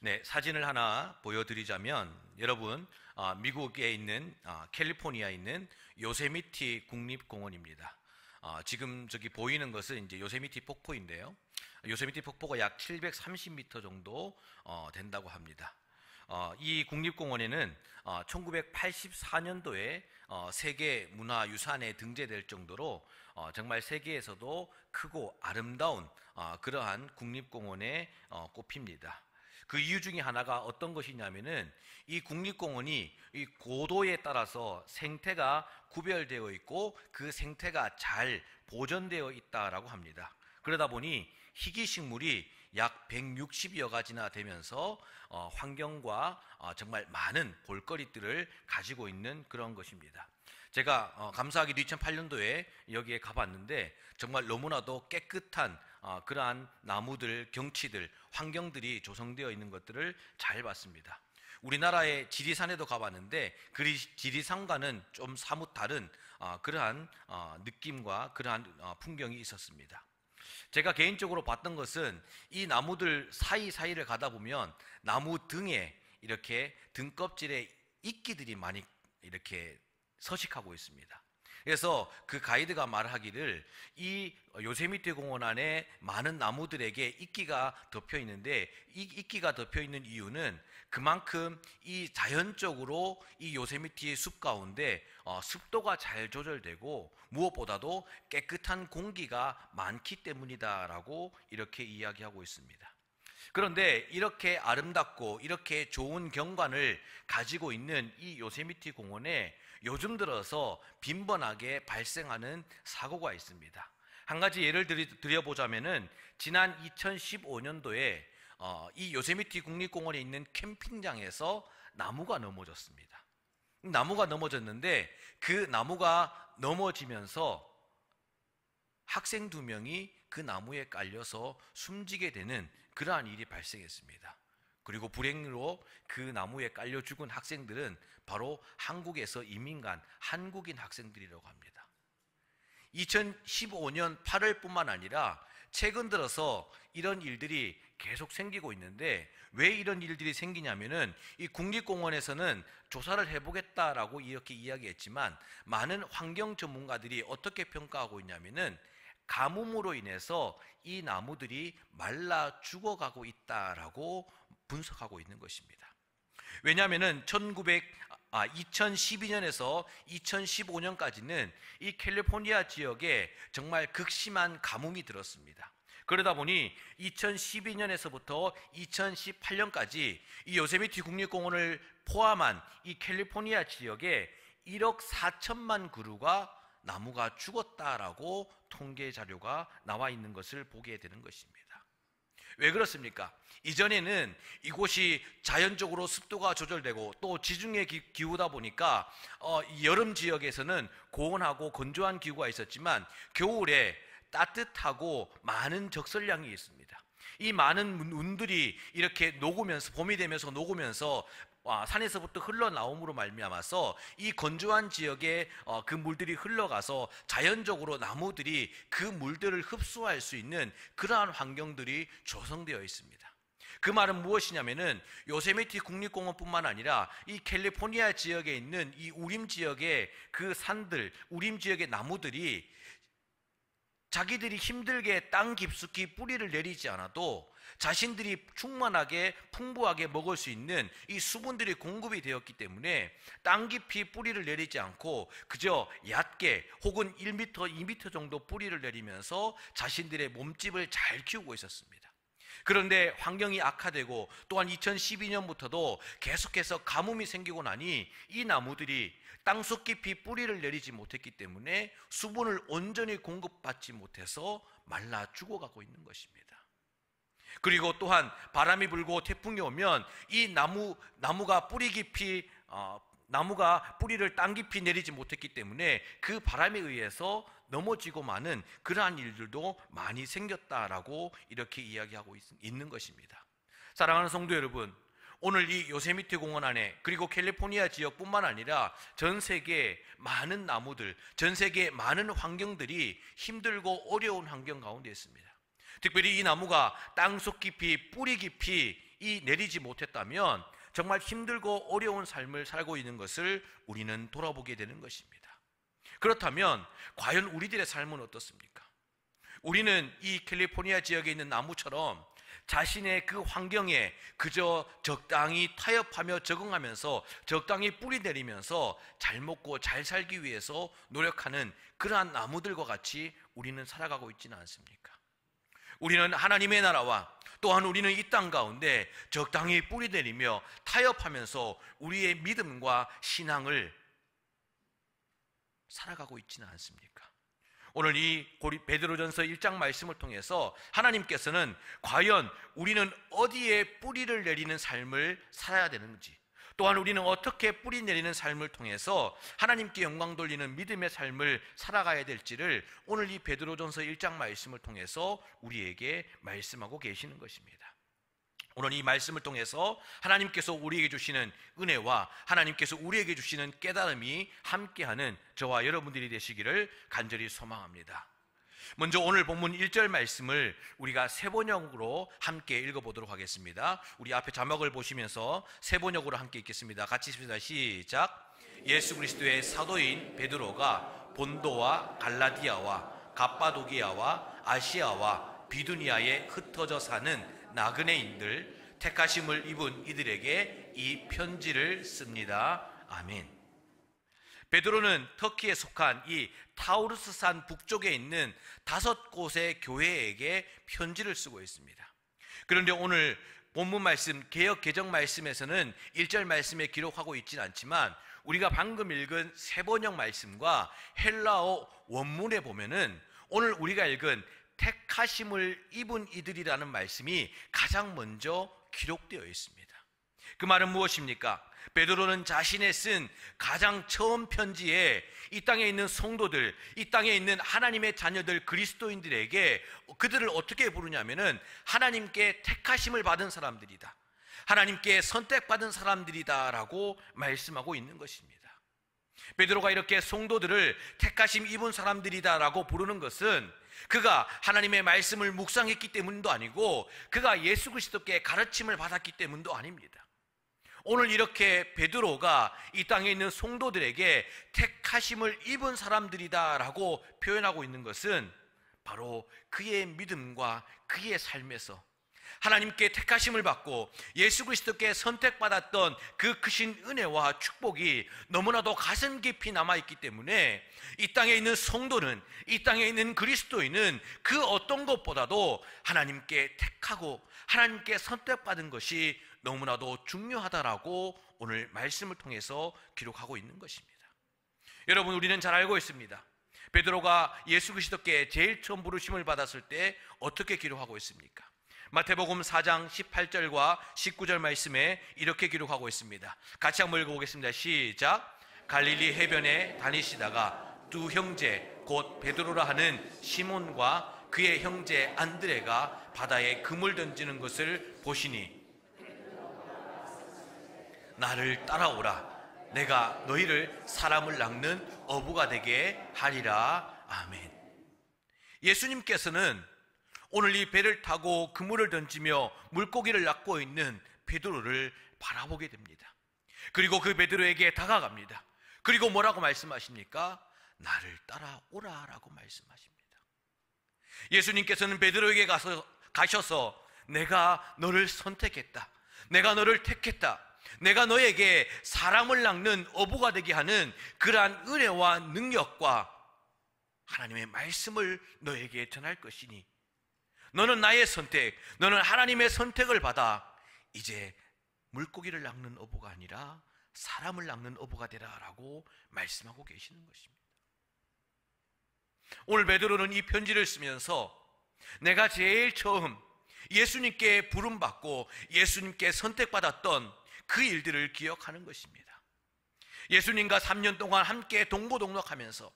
네, 사진을 하나 보여드리자면 여러분, 미국에 있는 캘리포니아에 있는 요세미티 국립공원입니다. 지금 저기 보이는 것은 이제 요세미티 폭포인데요. 요세미티 폭포가 약 730m 정도 된다고 합니다. 이 국립공원에는 1984년도에 세계 문화유산에 등재될 정도로 정말 세계에서도 크고 아름다운 그러한 국립공원에 꼽힙니다. 그 이유 중에 하나가 어떤 것이냐면은 이 국립공원이 이 고도에 따라서 생태가 구별되어 있고 그 생태가 잘 보존되어 있다라고 합니다. 그러다 보니 희귀식물이 약 160여 가지나 되면서 환경과 정말 많은 볼거리들을 가지고 있는 그런 것입니다. 제가 감사하게도 2008년도에 여기에 가봤는데 정말 너무나도 깨끗한 그러한 나무들, 경치들, 환경들이 조성되어 있는 것들을 잘 봤습니다. 우리나라의 지리산에도 가봤는데 그 지리산과는 좀 사뭇 다른 그러한 느낌과 그러한 풍경이 있었습니다. 제가 개인적으로 봤던 것은 이 나무들 사이사이를 가다 보면 나무 등에 이렇게 등껍질에 이끼들이 많이 이렇게 서식하고 있습니다. 그래서 그 가이드가 말하기를 이 요세미티 공원 안에 많은 나무들에게 이끼가 덮여 있는데 이 이끼가 덮여 있는 이유는 그만큼 이 자연적으로 이 요세미티 숲 가운데 습도가 잘 조절되고 무엇보다도 깨끗한 공기가 많기 때문이다라고 이렇게 이야기하고 있습니다. 그런데 이렇게 아름답고 이렇게 좋은 경관을 가지고 있는 이 요세미티 공원에 요즘 들어서 빈번하게 발생하는 사고가 있습니다. 한 가지 예를 드려보자면은 지난 2015년도에 이 요세미티 국립공원에 있는 캠핑장에서 나무가 넘어졌습니다. 나무가 넘어졌는데 그 나무가 넘어지면서 학생 2명이 그 나무에 깔려서 숨지게 되는 그러한 일이 발생했습니다. 그리고 불행으로 그 나무에 깔려 죽은 학생들은 바로 한국에서 이민 간 한국인 학생들이라고 합니다. 2015년 8월뿐만 아니라 최근 들어서 이런 일들이 계속 생기고 있는데 왜 이런 일들이 생기냐면은 이 국립공원에서는 조사를 해보겠다라고 이렇게 이야기했지만 많은 환경 전문가들이 어떻게 평가하고 있냐면은 가뭄으로 인해서 이 나무들이 말라 죽어가고 있다라고 분석하고 있는 것입니다. 왜냐하면은 2012년에서 2015년까지는 이 캘리포니아 지역에 정말 극심한 가뭄이 들었습니다. 그러다 보니 2012년에서부터 2018년까지 이 요세미티 국립공원을 포함한 이 캘리포니아 지역에 1억 4천만 그루가 나무가 죽었다라고 통계 자료가 나와 있는 것을 보게 되는 것입니다. 왜 그렇습니까? 이전에는 이곳이 자연적으로 습도가 조절되고 또 지중해 기후다 보니까 여름 지역에서는 고온하고 건조한 기후가 있었지만 겨울에 따뜻하고 많은 적설량이 있습니다. 이 많은 운들이 이렇게 녹으면서 봄이 되면서 녹으면서 산에서부터 흘러나옴으로 말미암아서 이 건조한 지역에 그 물들이 흘러가서 자연적으로 나무들이 그 물들을 흡수할 수 있는 그러한 환경들이 조성되어 있습니다. 그 말은 무엇이냐면은 요세미티 국립공원뿐만 아니라 이 캘리포니아 지역에 있는 이 우림 지역의 그 산들, 우림 지역의 나무들이 자기들이 힘들게 땅 깊숙이 뿌리를 내리지 않아도 자신들이 충만하게 풍부하게 먹을 수 있는 이 수분들이 공급이 되었기 때문에 땅 깊이 뿌리를 내리지 않고 그저 얕게 혹은 1m, 2m 정도 뿌리를 내리면서 자신들의 몸집을 잘 키우고 있었습니다. 그런데 환경이 악화되고 또한 2012년부터도 계속해서 가뭄이 생기고 나니 이 나무들이 땅속 깊이 뿌리를 내리지 못했기 때문에 수분을 온전히 공급받지 못해서 말라 죽어가고 있는 것입니다. 그리고 또한 바람이 불고 태풍이 오면 이 나무가 나무가 뿌리를 땅 깊이 내리지 못했기 때문에 그 바람에 의해서 넘어지고 마는 그러한 일들도 많이 생겼다라고 이렇게 이야기하고 있는 것입니다. 사랑하는 성도 여러분, 오늘 이 요세미티 공원 안에 그리고 캘리포니아 지역뿐만 아니라 전 세계 많은 나무들, 전 세계 많은 환경들이 힘들고 어려운 환경 가운데 있습니다. 특별히 이 나무가 땅속 깊이 뿌리 깊이 내리지 못했다면 정말 힘들고 어려운 삶을 살고 있는 것을 우리는 돌아보게 되는 것입니다. 그렇다면 과연 우리들의 삶은 어떻습니까? 우리는 이 캘리포니아 지역에 있는 나무처럼 자신의 그 환경에 그저 적당히 타협하며 적응하면서 적당히 뿌리 내리면서 잘 먹고 잘 살기 위해서 노력하는 그러한 나무들과 같이 우리는 살아가고 있지는 않습니까? 우리는 하나님의 나라와 또한 우리는 이 땅 가운데 적당히 뿌리 내리며 타협하면서 우리의 믿음과 신앙을 살아가고 있지는 않습니까? 오늘 이 베드로전서 1장 말씀을 통해서 하나님께서는 과연 우리는 어디에 뿌리를 내리는 삶을 살아야 되는지, 또한 우리는 어떻게 뿌리 내리는 삶을 통해서 하나님께 영광 돌리는 믿음의 삶을 살아가야 될지를 오늘 이 베드로전서 1장 말씀을 통해서 우리에게 말씀하고 계시는 것입니다. 오늘 이 말씀을 통해서 하나님께서 우리에게 주시는 은혜와 하나님께서 우리에게 주시는 깨달음이 함께하는 저와 여러분들이 되시기를 간절히 소망합니다. 먼저 오늘 본문 1절 말씀을 우리가 세번역으로 함께 읽어보도록 하겠습니다. 우리 앞에 자막을 보시면서 세번역으로 함께 읽겠습니다. 같이 읽습니다. 시작. 예수 그리스도의 사도인 베드로가 본도와 갈라디아와 갑바도기아와 아시아와 비두니아에 흩어져 사는 나그네인들, 택하심을 입은 이들에게 이 편지를 씁니다. 아멘. 베드로는 터키에 속한 이 타우르스산 북쪽에 있는 5곳의 교회에게 편지를 쓰고 있습니다. 그런데 오늘 본문 말씀, 개역 개정 말씀에서는 1절 말씀에 기록하고 있지는 않지만 우리가 방금 읽은 세번역 말씀과 헬라어 원문에 보면은 오늘 우리가 읽은 택하심을 입은 이들이라는 말씀이 가장 먼저 기록되어 있습니다. 그 말은 무엇입니까? 베드로는 자신의 쓴 가장 처음 편지에 이 땅에 있는 성도들, 이 땅에 있는 하나님의 자녀들 그리스도인들에게 그들을 어떻게 부르냐면은 하나님께 택하심을 받은 사람들이다, 하나님께 선택받은 사람들이다 라고 말씀하고 있는 것입니다. 베드로가 이렇게 성도들을 택하심 입은 사람들이다 라고 부르는 것은 그가 하나님의 말씀을 묵상했기 때문도 아니고 그가 예수 그리스도께 가르침을 받았기 때문도 아닙니다. 오늘 이렇게 베드로가 이 땅에 있는 성도들에게 택하심을 입은 사람들이다 라고 표현하고 있는 것은 바로 그의 믿음과 그의 삶에서 하나님께 택하심을 받고 예수 그리스도께 선택받았던 그 크신 은혜와 축복이 너무나도 가슴 깊이 남아있기 때문에 이 땅에 있는 성도는, 이 땅에 있는 그리스도인은 그 어떤 것보다도 하나님께 택하고 하나님께 선택받은 것이 너무나도 중요하다라고 오늘 말씀을 통해서 기록하고 있는 것입니다. 여러분, 우리는 잘 알고 있습니다. 베드로가 예수 그리스도께 제일 처음 부르심을 받았을 때 어떻게 기록하고 있습니까? 마태복음 4장 18절과 19절 말씀에 이렇게 기록하고 있습니다. 같이 한번 읽어보겠습니다. 시작. 갈릴리 해변에 다니시다가 두 형제 곧 베드로라 하는 시몬과 그의 형제 안드레가 바다에 그물 던지는 것을 보시니 나를 따라오라. 내가 너희를 사람을 낚는 어부가 되게 하리라. 아멘. 예수님께서는 오늘 이 배를 타고 그물을 던지며 물고기를 낚고 있는 베드로를 바라보게 됩니다. 그리고 그 베드로에게 다가갑니다. 그리고 뭐라고 말씀하십니까? 나를 따라오라 라고 말씀하십니다. 예수님께서는 베드로에게 가셔서 내가 너를 선택했다, 내가 너를 택했다, 내가 너에게 사람을 낚는 어부가 되게 하는 그러한 은혜와 능력과 하나님의 말씀을 너에게 전할 것이니 너는 나의 선택, 너는 하나님의 선택을 받아 이제 물고기를 낚는 어부가 아니라 사람을 낚는 어부가 되라 라고 말씀하고 계시는 것입니다. 오늘 베드로는 이 편지를 쓰면서 내가 제일 처음 예수님께 부름받고 예수님께 선택받았던 그 일들을 기억하는 것입니다. 예수님과 3년 동안 함께 동고동락하면서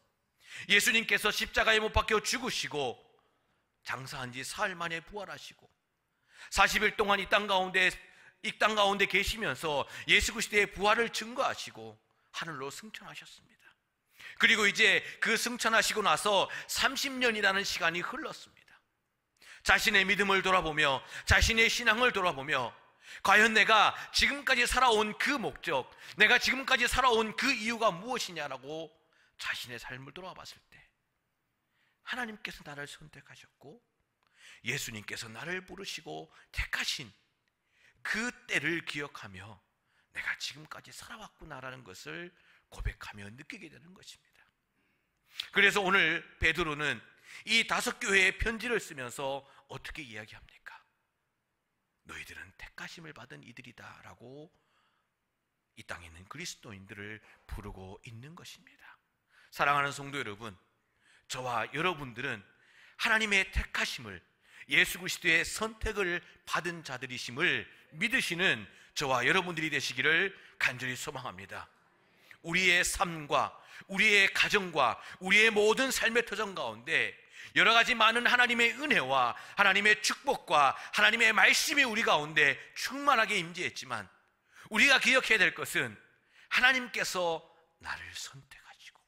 예수님께서 십자가에 못 박혀 죽으시고 장사한 지 사흘 만에 부활하시고 40일 동안 이 땅 가운데 계시면서 예수 그리스도의 부활을 증거하시고 하늘로 승천하셨습니다. 그리고 이제 그 승천하시고 나서 30년이라는 시간이 흘렀습니다. 자신의 믿음을 돌아보며 자신의 신앙을 돌아보며 과연 내가 지금까지 살아온 그 목적, 내가 지금까지 살아온 그 이유가 무엇이냐라고 자신의 삶을 돌아와 봤을 때 하나님께서 나를 선택하셨고 예수님께서 나를 부르시고 택하신 그 때를 기억하며 내가 지금까지 살아왔구나라는 것을 고백하며 느끼게 되는 것입니다. 그래서 오늘 베드로는 이 5교회에 편지를 쓰면서 어떻게 이야기합니까? 너희들은 택하심을 받은 이들이다 라고 이 땅에 있는 그리스도인들을 부르고 있는 것입니다. 사랑하는 성도 여러분, 저와 여러분들은 하나님의 택하심을, 예수 그리스도의 선택을 받은 자들이심을 믿으시는 저와 여러분들이 되시기를 간절히 소망합니다. 우리의 삶과 우리의 가정과 우리의 모든 삶의 터전 가운데 여러 가지 많은 하나님의 은혜와 하나님의 축복과 하나님의 말씀이 우리 가운데 충만하게 임재했지만 우리가 기억해야 될 것은 하나님께서 나를 선택하시고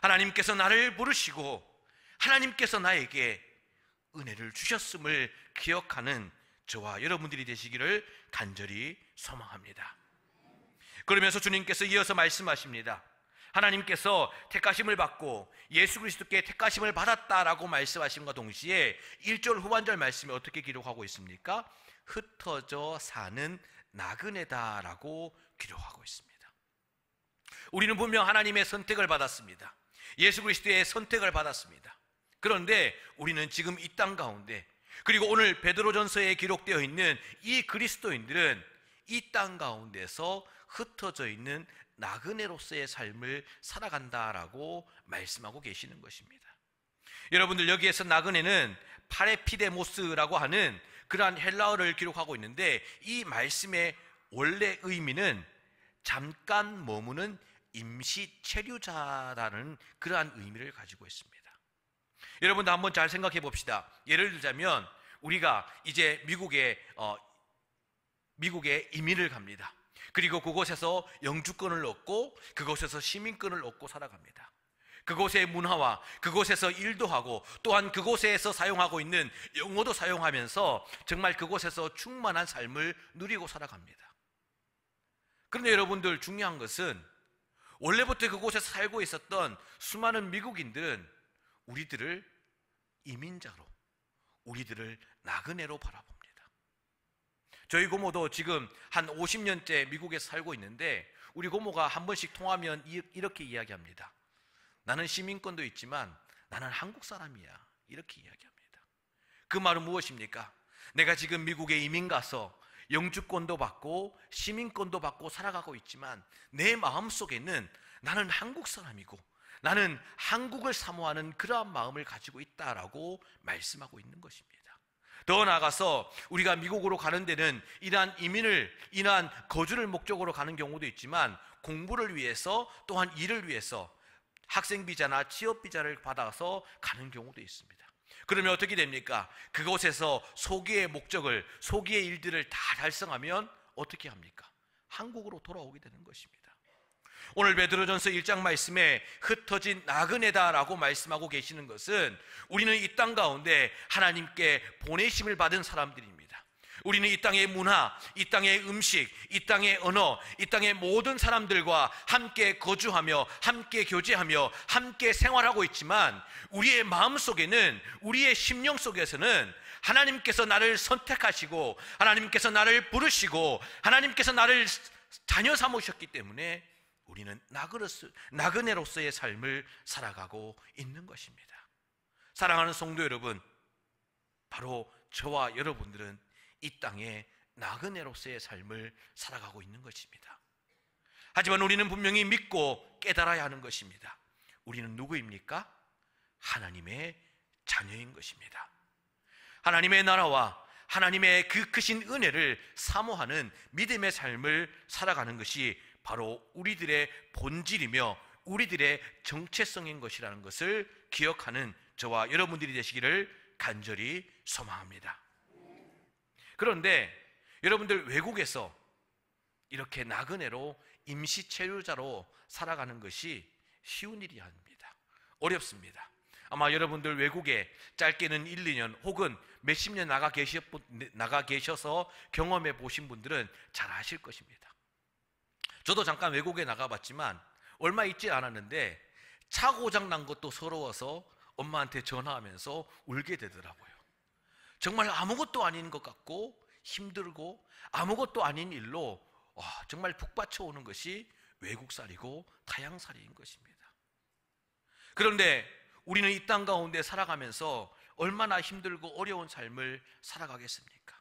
하나님께서 나를 부르시고 하나님께서 나에게 은혜를 주셨음을 기억하는 저와 여러분들이 되시기를 간절히 소망합니다. 그러면서 주님께서 이어서 말씀하십니다. 하나님께서 택하심을 받고 예수 그리스도께 택하심을 받았다라고 말씀하심과 동시에 1절 후반절 말씀에 어떻게 기록하고 있습니까? 흩어져 사는 나그네다라고 기록하고 있습니다. 우리는 분명 하나님의 선택을 받았습니다. 예수 그리스도의 선택을 받았습니다. 그런데 우리는 지금 이 땅 가운데, 그리고 오늘 베드로전서에 기록되어 있는 이 그리스도인들은 이 땅 가운데서 흩어져 있는 나그네로서의 삶을 살아간다라고 말씀하고 계시는 것입니다. 여러분들, 여기에서 나그네는 파레피데모스라고 하는 그러한 헬라어를 기록하고 있는데 이 말씀의 원래 의미는 잠깐 머무는 임시 체류자라는 그러한 의미를 가지고 있습니다. 여러분도 한번 잘 생각해 봅시다. 예를 들자면 우리가 이제 미국에 이민을 갑니다. 그리고 그곳에서 영주권을 얻고 그곳에서 시민권을 얻고 살아갑니다. 그곳의 문화와 그곳에서 일도 하고 또한 그곳에서 사용하고 있는 영어도 사용하면서 정말 그곳에서 충만한 삶을 누리고 살아갑니다. 그런데 여러분들, 중요한 것은 원래부터 그곳에서 살고 있었던 수많은 미국인들은 우리들을 이민자로, 우리들을 나그네로 바라봅니다. 저희 고모도 지금 한 50년째 미국에서 살고 있는데 우리 고모가 한 번씩 통하면 이렇게 이야기합니다. 나는 시민권도 있지만 나는 한국 사람이야, 이렇게 이야기합니다. 그 말은 무엇입니까? 내가 지금 미국에 이민 가서 영주권도 받고 시민권도 받고 살아가고 있지만 내 마음속에는 나는 한국 사람이고 나는 한국을 사모하는 그러한 마음을 가지고 있다라고 말씀하고 있는 것입니다. 더 나아가서 우리가 미국으로 가는 데는 이러한 이러한 거주를 목적으로 가는 경우도 있지만 공부를 위해서 또한 일을 위해서 학생비자나 취업비자를 받아서 가는 경우도 있습니다. 그러면 어떻게 됩니까? 그곳에서 소기의 목적을, 소기의 일들을 다 달성하면 어떻게 합니까? 한국으로 돌아오게 되는 것입니다. 오늘 베드로전서 1장 말씀에 흩어진 나그네다라고 말씀하고 계시는 것은 우리는 이 땅 가운데 하나님께 보내심을 받은 사람들입니다. 우리는 이 땅의 문화, 이 땅의 음식, 이 땅의 언어, 이 땅의 모든 사람들과 함께 거주하며 함께 교제하며 함께 생활하고 있지만 우리의 마음속에는, 우리의 심령 속에서는 하나님께서 나를 선택하시고 하나님께서 나를 부르시고 하나님께서 나를 자녀 삼으셨기 때문에 우리는 나그네로서의 삶을 살아가고 있는 것입니다. 사랑하는 성도 여러분, 바로 저와 여러분들은 이 땅에 나그네로서의 삶을 살아가고 있는 것입니다. 하지만 우리는 분명히 믿고 깨달아야 하는 것입니다. 우리는 누구입니까? 하나님의 자녀인 것입니다. 하나님의 나라와 하나님의 그 크신 은혜를 사모하는 믿음의 삶을 살아가는 것이 바로 우리들의 본질이며 우리들의 정체성인 것이라는 것을 기억하는 저와 여러분들이 되시기를 간절히 소망합니다. 그런데 여러분들, 외국에서 이렇게 나그네로 임시 체류자로 살아가는 것이 쉬운 일이 아닙니다. 어렵습니다. 아마 여러분들 외국에 짧게는 1, 2년 혹은 몇십 년 나가 계셔서 경험해 보신 분들은 잘 아실 것입니다. 저도 잠깐 외국에 나가봤지만 얼마 있지 않았는데 차 고장 난 것도 서러워서 엄마한테 전화하면서 울게 되더라고요. 정말 아무것도 아닌 것 같고 힘들고 아무것도 아닌 일로 정말 북받쳐오는 것이 외국살이고 타향살이인 것입니다. 그런데 우리는 이 땅 가운데 살아가면서 얼마나 힘들고 어려운 삶을 살아가겠습니까?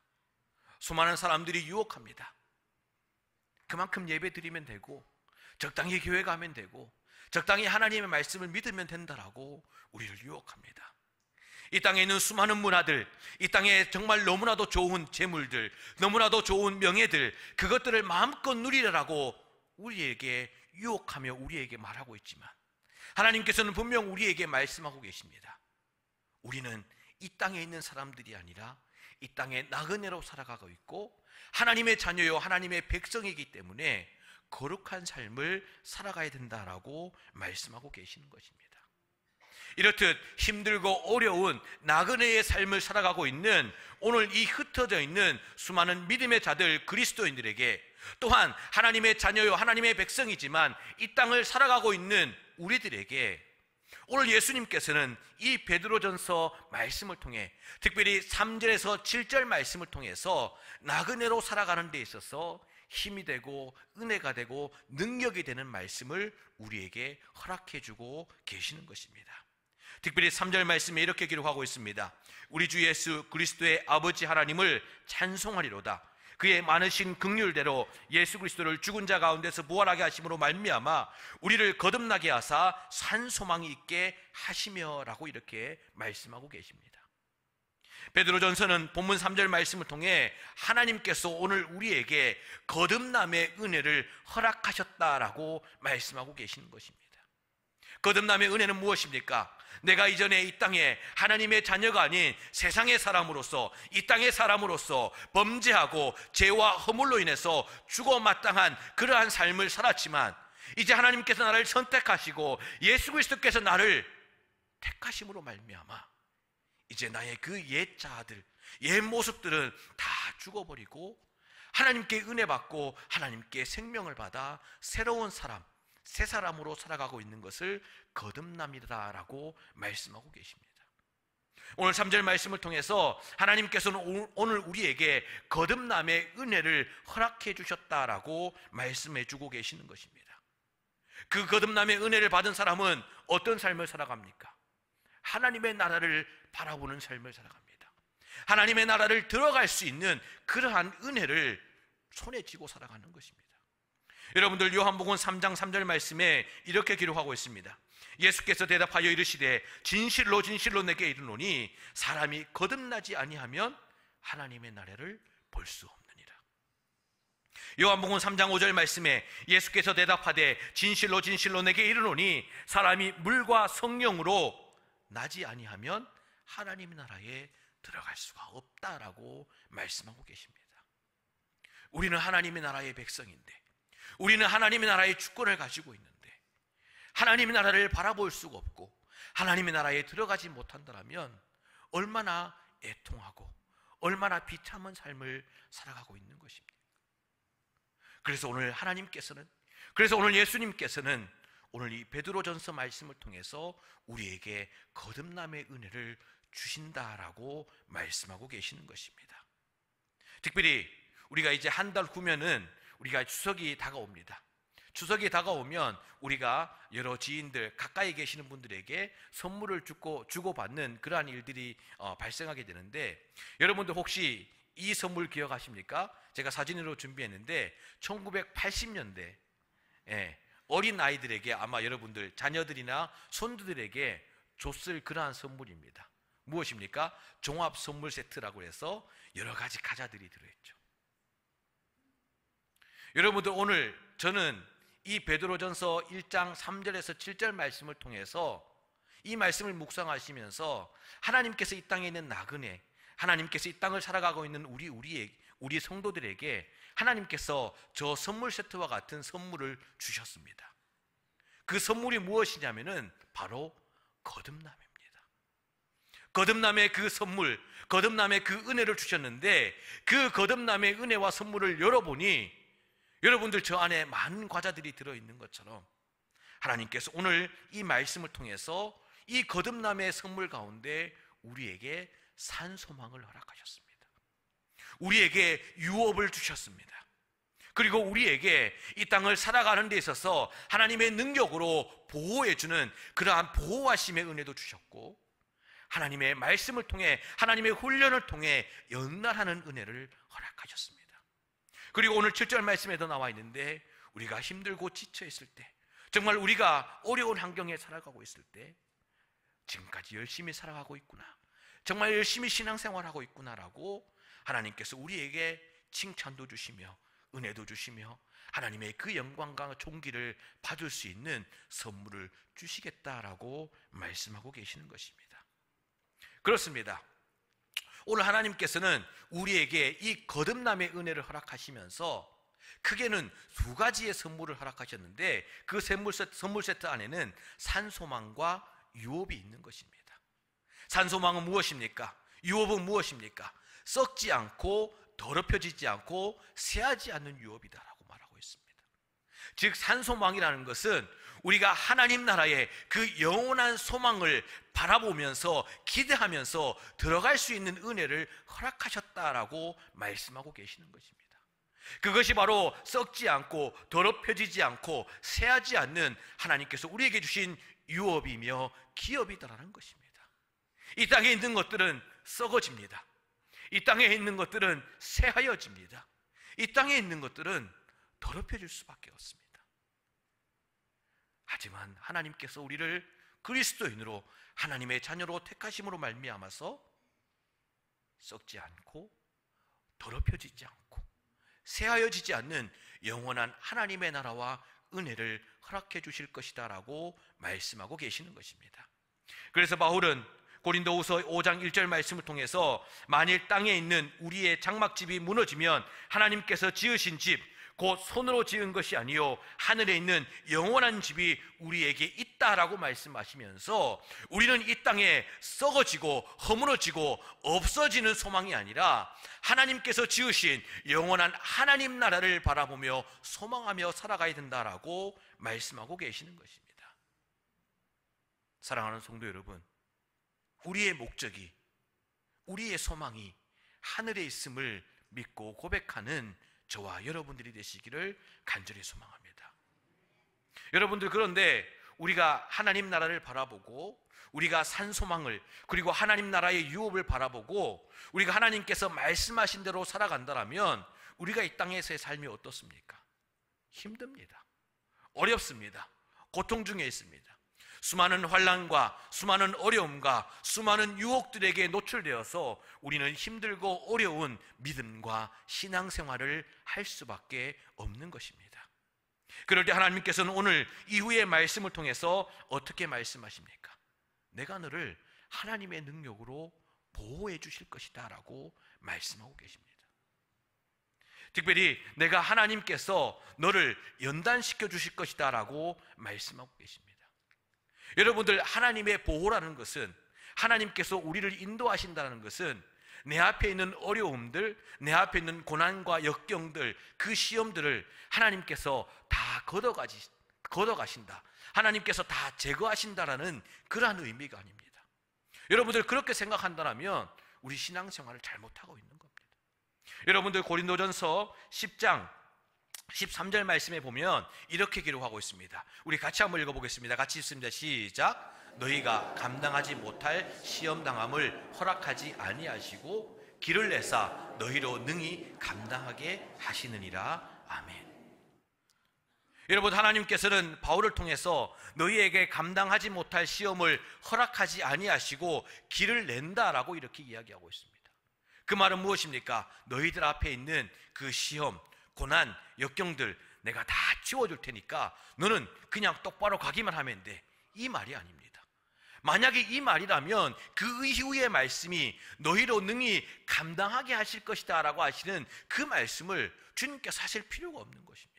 수많은 사람들이 유혹합니다. 그만큼 예배 드리면 되고 적당히 교회 가면 되고 적당히 하나님의 말씀을 믿으면 된다라고 우리를 유혹합니다. 이 땅에 있는 수많은 문화들, 이 땅에 정말 너무나도 좋은 재물들, 너무나도 좋은 명예들, 그것들을 마음껏 누리라고 우리에게 유혹하며 우리에게 말하고 있지만 하나님께서는 분명 우리에게 말씀하고 계십니다. 우리는 이 땅에 있는 사람들이 아니라 이 땅에 나그네로 살아가고 있고 하나님의 자녀요 하나님의 백성이기 때문에 거룩한 삶을 살아가야 된다라고 말씀하고 계시는 것입니다. 이렇듯 힘들고 어려운 나그네의 삶을 살아가고 있는 오늘 이 흩어져 있는 수많은 믿음의 자들 그리스도인들에게 또한 하나님의 자녀요 하나님의 백성이지만 이 땅을 살아가고 있는 우리들에게 오늘 예수님께서는 이 베드로전서 말씀을 통해 특별히 3절에서 7절 말씀을 통해서 나그네로 살아가는 데 있어서 힘이 되고 은혜가 되고 능력이 되는 말씀을 우리에게 허락해 주고 계시는 것입니다. 특별히 3절 말씀에 이렇게 기록하고 있습니다. 우리 주 예수 그리스도의 아버지 하나님을 찬송하리로다. 그의 많으신 긍휼대로 예수 그리스도를 죽은 자 가운데서 부활하게 하심으로 말미암아 우리를 거듭나게 하사 산 소망이 있게 하시며라고 이렇게 말씀하고 계십니다. 베드로전서는 본문 3절 말씀을 통해 하나님께서 오늘 우리에게 거듭남의 은혜를 허락하셨다라고 말씀하고 계시는 것입니다. 거듭남의 은혜는 무엇입니까? 내가 이전에 이 땅에 하나님의 자녀가 아닌 세상의 사람으로서 이 땅의 사람으로서 범죄하고 죄와 허물로 인해서 죽어 마땅한 그러한 삶을 살았지만 이제 하나님께서 나를 선택하시고 예수 그리스도께서 나를 택하심으로 말미암아 이제 나의 그 옛 자아들, 옛 모습들은 다 죽어버리고 하나님께 은혜 받고 하나님께 생명을 받아 새로운 사람, 새 사람으로 살아가고 있는 것을 거듭남이다라고 말씀하고 계십니다. 오늘 3절 말씀을 통해서 하나님께서는 오늘 우리에게 거듭남의 은혜를 허락해 주셨다라고 말씀해 주고 계시는 것입니다. 그 거듭남의 은혜를 받은 사람은 어떤 삶을 살아갑니까? 하나님의 나라를 바라보는 삶을 살아갑니다. 하나님의 나라를 들어갈 수 있는 그러한 은혜를 손에 쥐고 살아가는 것입니다. 여러분들 요한복음 3장 3절 말씀에 이렇게 기록하고 있습니다. 예수께서 대답하여 이르시되 진실로 진실로 내게 이르노니 사람이 거듭나지 아니하면 하나님의 나라를 볼 수 없느니라. 요한복음 3장 5절 말씀에 예수께서 대답하되 진실로 진실로 내게 이르노니 사람이 물과 성령으로 나지 아니하면 하나님의 나라에 들어갈 수가 없다라고 말씀하고 계십니다. 우리는 하나님의 나라의 백성인데 우리는 하나님의 나라의 주권을 가지고 있는데 하나님의 나라를 바라볼 수가 없고 하나님의 나라에 들어가지 못한다면 얼마나 애통하고 얼마나 비참한 삶을 살아가고 있는 것입니까? 그래서 오늘 예수님께서는 오늘 이 베드로전서 말씀을 통해서 우리에게 거듭남의 은혜를 주신다라고 말씀하고 계시는 것입니다. 특별히 우리가 이제 한 달 후면은 우리가 추석이 다가옵니다. 추석이 다가오면 우리가 여러 지인들, 가까이 계시는 분들에게 선물을 주고받는 그러한 일들이 발생하게 되는데 여러분들 혹시 이 선물 기억하십니까? 제가 사진으로 준비했는데 1980년대 어린 아이들에게 아마 여러분들 자녀들이나 손주들에게 줬을 그러한 선물입니다. 무엇입니까? 종합 선물 세트라고 해서 여러 가지 과자들이 들어있죠. 여러분들 오늘 저는 이 베드로전서 1장 3절에서 7절 말씀을 통해서 이 말씀을 묵상하시면서 하나님께서 이 땅에 있는 나그네, 하나님께서 이 땅을 살아가고 있는 우리 성도들에게 하나님께서 저 선물 세트와 같은 선물을 주셨습니다. 그 선물이 무엇이냐면은 바로 거듭남입니다. 거듭남의 그 선물, 거듭남의 그 은혜를 주셨는데 그 거듭남의 은혜와 선물을 열어보니 여러분들 저 안에 많은 과자들이 들어있는 것처럼 하나님께서 오늘 이 말씀을 통해서 이 거듭남의 선물 가운데 우리에게 산소망을 허락하셨습니다. 우리에게 유업을 주셨습니다. 그리고 우리에게 이 땅을 살아가는 데 있어서 하나님의 능력으로 보호해주는 그러한 보호하심의 은혜도 주셨고, 하나님의 말씀을 통해, 하나님의 훈련을 통해 연날하는 은혜를 허락하셨습니다. 그리고 오늘 7절 말씀에도 나와 있는데, 우리가 힘들고 지쳐 있을 때, 정말 우리가 어려운 환경에 살아가고 있을 때 지금까지 열심히 살아가고 있구나, 정말 열심히 신앙생활하고 있구나라고 하나님께서 우리에게 칭찬도 주시며 은혜도 주시며 하나님의 그 영광과 존귀를 받을 수 있는 선물을 주시겠다라고 말씀하고 계시는 것입니다. 그렇습니다. 오늘 하나님께서는 우리에게 이 거듭남의 은혜를 허락하시면서 크게는 두 가지의 선물을 허락하셨는데, 그 선물 세트 안에는 산소망과 유업이 있는 것입니다. 산소망은 무엇입니까? 유업은 무엇입니까? 썩지 않고 더럽혀지지 않고 쇠하지 않는 유업이다라고 말하고 있습니다. 즉 산소망이라는 것은 우리가 하나님 나라의 그 영원한 소망을 바라보면서 기대하면서 들어갈 수 있는 은혜를 허락하셨다라고 말씀하고 계시는 것입니다. 그것이 바로 썩지 않고 더럽혀지지 않고 쇠하지 않는 하나님께서 우리에게 주신 유업이며 기업이다라는 것입니다. 이 땅에 있는 것들은 썩어집니다. 이 땅에 있는 것들은 쇠하여집니다. 이 땅에 있는 것들은 더럽혀질 수밖에 없습니다. 하지만 하나님께서 우리를 그리스도인으로 하나님의 자녀로 택하심으로 말미암아서 썩지 않고 더럽혀지지 않고 쇠하여지지 않는 영원한 하나님의 나라와 은혜를 허락해 주실 것이다 라고 말씀하고 계시는 것입니다. 그래서 바울은 고린도후서 5장 1절 말씀을 통해서 만일 땅에 있는 우리의 장막집이 무너지면 하나님께서 지으신 집, 곧 손으로 지은 것이 아니요 하늘에 있는 영원한 집이 우리에게 있다라고 말씀하시면서, 우리는 이 땅에 썩어지고 허물어지고 없어지는 소망이 아니라 하나님께서 지으신 영원한 하나님 나라를 바라보며 소망하며 살아가야 된다라고 말씀하고 계시는 것입니다. 사랑하는 성도 여러분, 우리의 목적이, 우리의 소망이 하늘에 있음을 믿고 고백하는 저와 여러분들이 되시기를 간절히 소망합니다. 여러분들, 그런데 우리가 하나님 나라를 바라보고 우리가 산 소망을, 그리고 하나님 나라의 유업을 바라보고 우리가 하나님께서 말씀하신 대로 살아간다면 우리가 이 땅에서의 삶이 어떻습니까? 힘듭니다. 어렵습니다. 고통 중에 있습니다. 수많은 환난과 수많은 어려움과 수많은 유혹들에게 노출되어서 우리는 힘들고 어려운 믿음과 신앙생활을 할 수밖에 없는 것입니다. 그럴 때 하나님께서는 오늘 이후의 말씀을 통해서 어떻게 말씀하십니까? 내가 너를 하나님의 능력으로 보호해 주실 것이다 라고 말씀하고 계십니다. 특별히 내가 하나님께서 너를 연단시켜 주실 것이다 라고 말씀하고 계십니다. 여러분들, 하나님의 보호라는 것은, 하나님께서 우리를 인도하신다는 것은 내 앞에 있는 어려움들, 내 앞에 있는 고난과 역경들, 그 시험들을 하나님께서 다 걷어가신다, 하나님께서 다 제거하신다라는 그러한 의미가 아닙니다. 여러분들 그렇게 생각한다면 우리 신앙생활을 잘못하고 있는 겁니다. 여러분들 고린도전서 10장 13절 말씀에 보면 이렇게 기록하고 있습니다. 우리 같이 한번 읽어보겠습니다. 같이 읽습니다. 시작. 너희가 감당하지 못할 시험당함을 허락하지 아니하시고 길을 내사 너희로 능히 감당하게 하시느니라. 아멘. 여러분, 하나님께서는 바울을 통해서 너희에게 감당하지 못할 시험을 허락하지 아니하시고 길을 낸다라고 이렇게 이야기하고 있습니다. 그 말은 무엇입니까? 너희들 앞에 있는 그 시험, 고난, 역경들 내가 다 치워줄 테니까 너는 그냥 똑바로 가기만 하면 돼, 이 말이 아닙니다. 만약에 이 말이라면 그 이후의 말씀이 너희로 능히 감당하게 하실 것이다 라고 하시는 그 말씀을 주님께서 하실 필요가 없는 것입니다.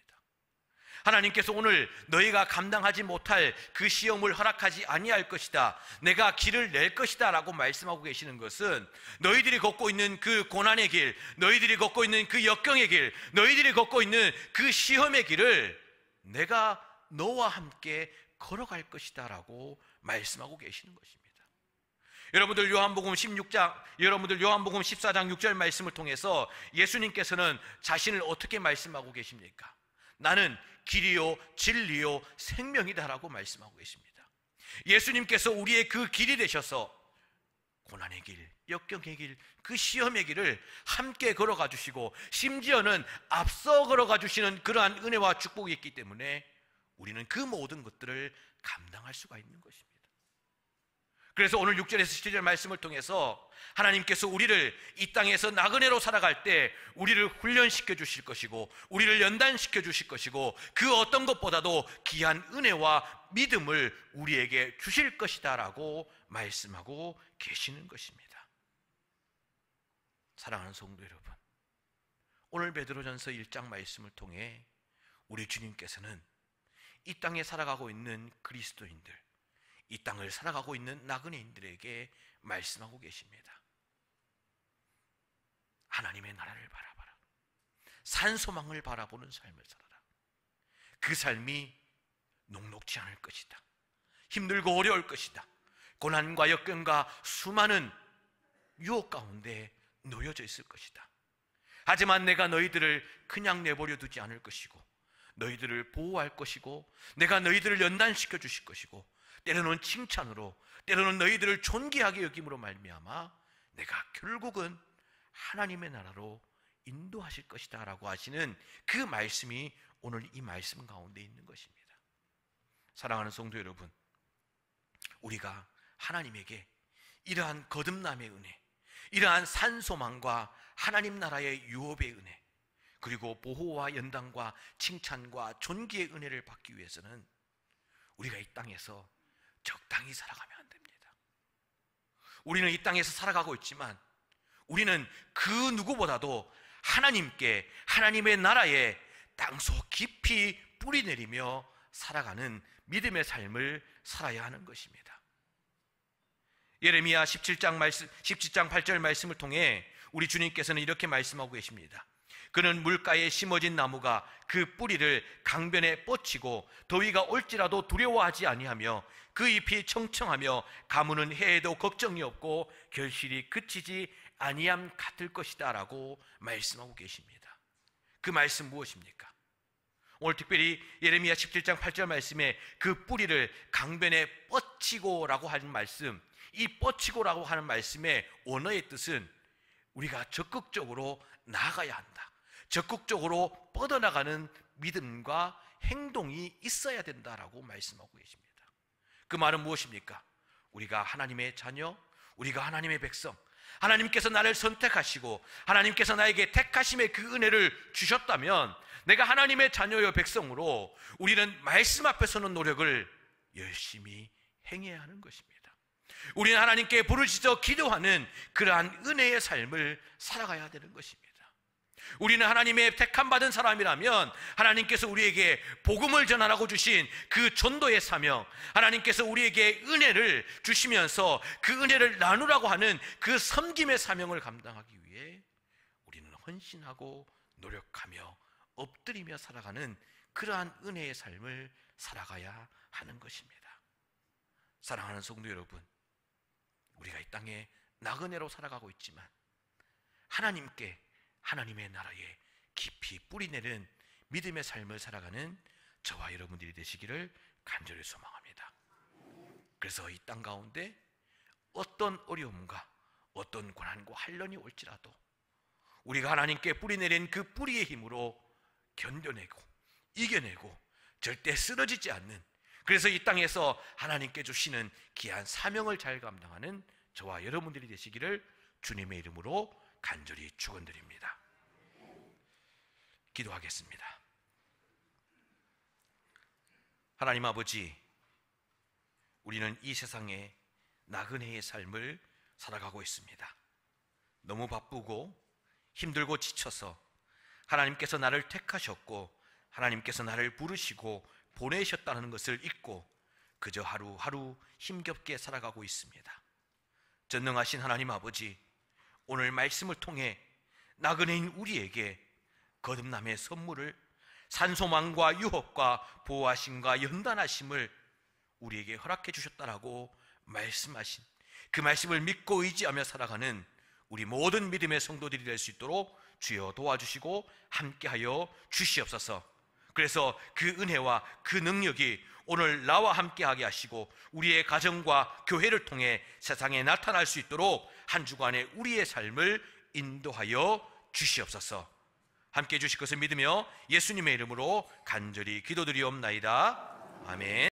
하나님께서 오늘 너희가 감당하지 못할 그 시험을 허락하지 아니할 것이다, 내가 길을 낼 것이다 라고 말씀하고 계시는 것은 너희들이 걷고 있는 그 고난의 길, 너희들이 걷고 있는 그 역경의 길, 너희들이 걷고 있는 그 시험의 길을 내가 너와 함께 걸어갈 것이다 라고 말씀하고 계시는 것입니다. 여러분들 요한복음 14장 6절 말씀을 통해서 예수님께서는 자신을 어떻게 말씀하고 계십니까? 나는 길이요 진리요 생명이다라고 말씀하고 계십니다. 예수님께서 우리의 그 길이 되셔서 고난의 길, 역경의 길, 그 시험의 길을 함께 걸어가 주시고 심지어는 앞서 걸어가 주시는 그러한 은혜와 축복이 있기 때문에 우리는 그 모든 것들을 감당할 수가 있는 것입니다. 그래서 오늘 6절에서 7절 말씀을 통해서 하나님께서 우리를 이 땅에서 나그네로 살아갈 때 우리를 훈련시켜 주실 것이고 우리를 연단시켜 주실 것이고 그 어떤 것보다도 귀한 은혜와 믿음을 우리에게 주실 것이다 라고 말씀하고 계시는 것입니다. 사랑하는 성도 여러분, 오늘 베드로전서 1장 말씀을 통해 우리 주님께서는 이 땅에 살아가고 있는 그리스도인들, 이 땅을 살아가고 있는 나그네인들에게 말씀하고 계십니다. 하나님의 나라를 바라봐라. 산소망을 바라보는 삶을 살아라. 그 삶이 녹록지 않을 것이다. 힘들고 어려울 것이다. 고난과 역경과 수많은 유혹 가운데 놓여져 있을 것이다. 하지만 내가 너희들을 그냥 내버려 두지 않을 것이고 너희들을 보호할 것이고 내가 너희들을 연단시켜 주실 것이고 때로는 칭찬으로, 때로는 너희들을 존귀하게 여김으로 말미암아 내가 결국은 하나님의 나라로 인도하실 것이다 라고 하시는 그 말씀이 오늘 이 말씀 가운데 있는 것입니다. 사랑하는 성도 여러분, 우리가 하나님에게 이러한 거듭남의 은혜, 이러한 산소망과 하나님 나라의 유업의 은혜, 그리고 보호와 연단과 칭찬과 존귀의 은혜를 받기 위해서는 우리가 이 땅에서 적당히 살아가면 안 됩니다. 우리는 이 땅에서 살아가고 있지만 우리는 그 누구보다도 하나님께, 하나님의 나라에 땅속 깊이 뿌리 내리며 살아가는 믿음의 삶을 살아야 하는 것입니다. 예레미야 17장 8절 말씀을 통해 우리 주님께서는 이렇게 말씀하고 계십니다. 그는 물가에 심어진 나무가 그 뿌리를 강변에 뻗치고 더위가 올지라도 두려워하지 아니하며 그 잎이 청청하며 가무는 해에도 걱정이 없고 결실이 그치지 아니함 같을 것이다 라고 말씀하고 계십니다. 그 말씀 무엇입니까? 오늘 특별히 예레미야 17장 8절 말씀에 그 뿌리를 강변에 뻗치고 라고 하는 말씀, 이 뻗치고 라고 하는 말씀의 원어의 뜻은 우리가 적극적으로 나아가야 한다, 적극적으로 뻗어나가는 믿음과 행동이 있어야 된다라고 말씀하고 계십니다. 그 말은 무엇입니까? 우리가 하나님의 자녀, 우리가 하나님의 백성, 하나님께서 나를 선택하시고 하나님께서 나에게 택하심의 그 은혜를 주셨다면 내가 하나님의 자녀요 백성으로 우리는 말씀 앞에 서는 노력을 열심히 행해야 하는 것입니다. 우리는 하나님께 부르짖어 기도하는 그러한 은혜의 삶을 살아가야 되는 것입니다. 우리는 하나님의 택함받은 사람이라면 하나님께서 우리에게 복음을 전하라고 주신 그 전도의 사명, 하나님께서 우리에게 은혜를 주시면서 그 은혜를 나누라고 하는 그 섬김의 사명을 감당하기 위해 우리는 헌신하고 노력하며 엎드리며 살아가는 그러한 은혜의 삶을 살아가야 하는 것입니다. 사랑하는 성도 여러분, 우리가 이 땅에 나그네로 살아가고 있지만 하나님께, 하나님의 나라에 깊이 뿌리내린 믿음의 삶을 살아가는 저와 여러분들이 되시기를 간절히 소망합니다. 그래서 이 땅 가운데 어떤 어려움과 어떤 고난과 환난이 올지라도 우리가 하나님께 뿌리내린 그 뿌리의 힘으로 견뎌내고 이겨내고 절대 쓰러지지 않는, 그래서 이 땅에서 하나님께 주시는 귀한 사명을 잘 감당하는 저와 여러분들이 되시기를 주님의 이름으로 간절히 축원드립니다. 기도하겠습니다. 하나님 아버지, 우리는 이 세상에 나그네의 삶을 살아가고 있습니다. 너무 바쁘고 힘들고 지쳐서 하나님께서 나를 택하셨고 하나님께서 나를 부르시고 보내셨다는 것을 잊고 그저 하루하루 힘겹게 살아가고 있습니다. 전능하신 하나님 아버지, 오늘 말씀을 통해 나그네인 우리에게 거듭남의 선물을, 산소망과 유업과 보호하심과 연단하심을 우리에게 허락해 주셨다라고 말씀하신 그 말씀을 믿고 의지하며 살아가는 우리 모든 믿음의 성도들이 될 수 있도록 주여 도와주시고 함께하여 주시옵소서. 그래서 그 은혜와 그 능력이 오늘 나와 함께하게 하시고 우리의 가정과 교회를 통해 세상에 나타날 수 있도록 한 주간의 우리의 삶을 인도하여 주시옵소서. 함께해 주실 것을 믿으며 예수님의 이름으로 간절히 기도드리옵나이다. 아멘.